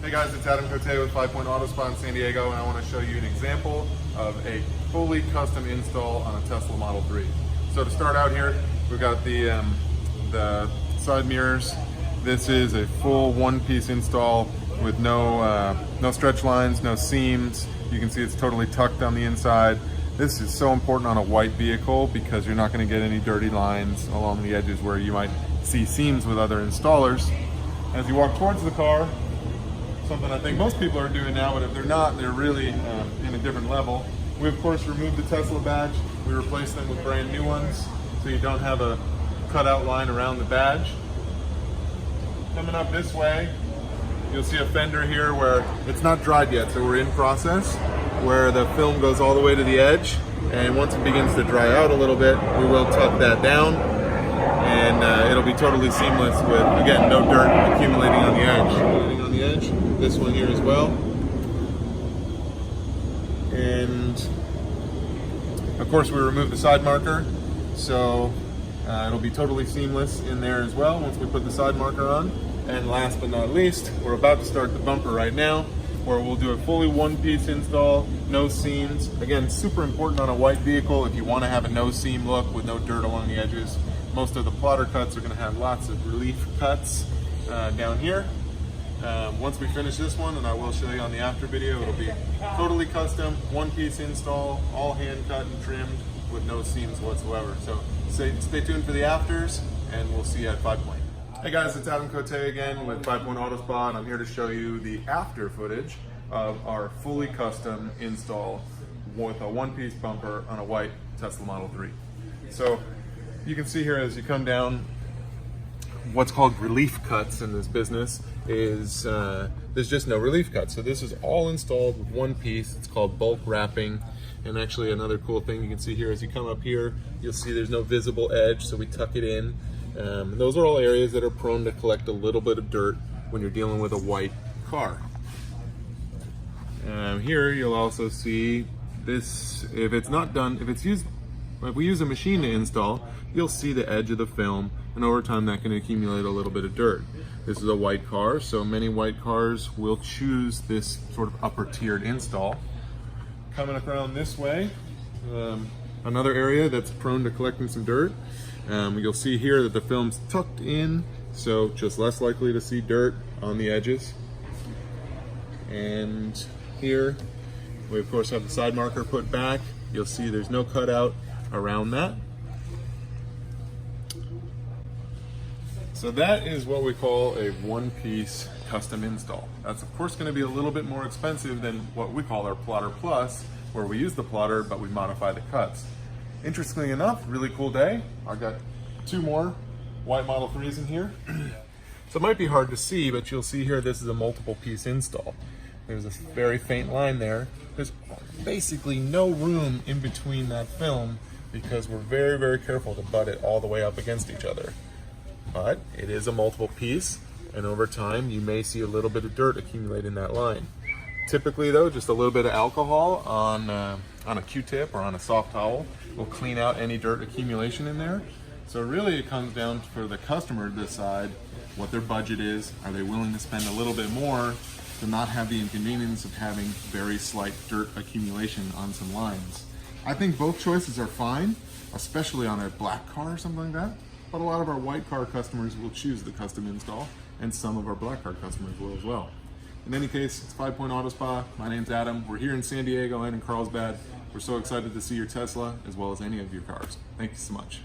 Hey guys, it's Adam Cote with 5 Point Auto Spa in San Diego, and I want to show you an example of a fully custom install on a Tesla Model 3. So to start out here, we've got the side mirrors. This is a full one-piece install with no stretch lines, no seams. You can see it's totally tucked on the inside. This is so important on a white vehicle because you're not going to get any dirty lines along the edges where you might see seams with other installers. As you walk towards the car, something I think most people are doing now, but if they're not, they're really in a different level. We of course removed the Tesla badge. We replaced them with brand new ones, so you don't have a cutout line around the badge. Coming up this way, you'll see a fender here where it's not dried yet, so we're in process, where the film goes all the way to the edge, and once it begins to dry out a little bit, we will tuck that down, and it'll be totally seamless with, again, no dirt accumulating on the edge. This one here as well. And of course we removed the side marker, so it'll be totally seamless in there as well once we put the side marker on. And last but not least, we're about to start the bumper right now, where we'll do a fully one-piece install, no seams. Again, super important on a white vehicle if you want to have a no seam look with no dirt along the edges. Most of the plotter cuts are going to have lots of relief cuts down here. Once we finish this one, and I will show you on the after video, it'll be totally custom, one-piece install, all hand cut and trimmed with no seams whatsoever. So stay tuned for the afters, and we'll see you at 5 Point. Hey guys, it's Adam Cote again with 5 Point Auto Spa, and I'm here to show you the after footage of our fully custom install with a one-piece bumper on a white Tesla Model 3. So you can see here as you come down, what's called relief cuts in this business is there's just no relief cuts. So this is all installed with one piece. It's called bulk wrapping. And actually another cool thing you can see here, as you come up here, you'll see there's no visible edge, so we tuck it in. Those are all areas that are prone to collect a little bit of dirt when you're dealing with a white car. Here you'll also see this, if it's not done, if we use a machine to install, you'll see the edge of the film, and over time that can accumulate a little bit of dirt. This is a white car, so many white cars will choose this sort of upper tiered install. Coming around this way, another area that's prone to collecting some dirt. You'll see here that the film's tucked in, so just less likely to see dirt on the edges. And here, we of course have the side marker put back. You'll see there's no cutout around that. So that is what we call a one-piece custom install. That's of course going to be a little bit more expensive than what we call our Plotter Plus, where we use the plotter but we modify the cuts. Interestingly enough, really cool day. I've got two more white Model 3s in here. So it might be hard to see, but you'll see here this is a multiple piece install. There's a very faint line there. There's basically no room in between that film because we're very, very careful to butt it all the way up against each other. But it is a multiple piece, and over time you may see a little bit of dirt accumulate in that line. Typically though, just a little bit of alcohol on a Q-tip or on a soft towel will clean out any dirt accumulation in there. So really it comes down for the customer to decide what their budget is. Are they willing to spend a little bit more to not have the inconvenience of having very slight dirt accumulation on some lines? I think both choices are fine, especially on a black car or something like that. But a lot of our white car customers will choose the custom install, and some of our black car customers will as well. In any case, it's 5 Point Auto Spa. My name's Adam. We're here in San Diego and in Carlsbad. We're so excited to see your Tesla as well as any of your cars. Thank you so much.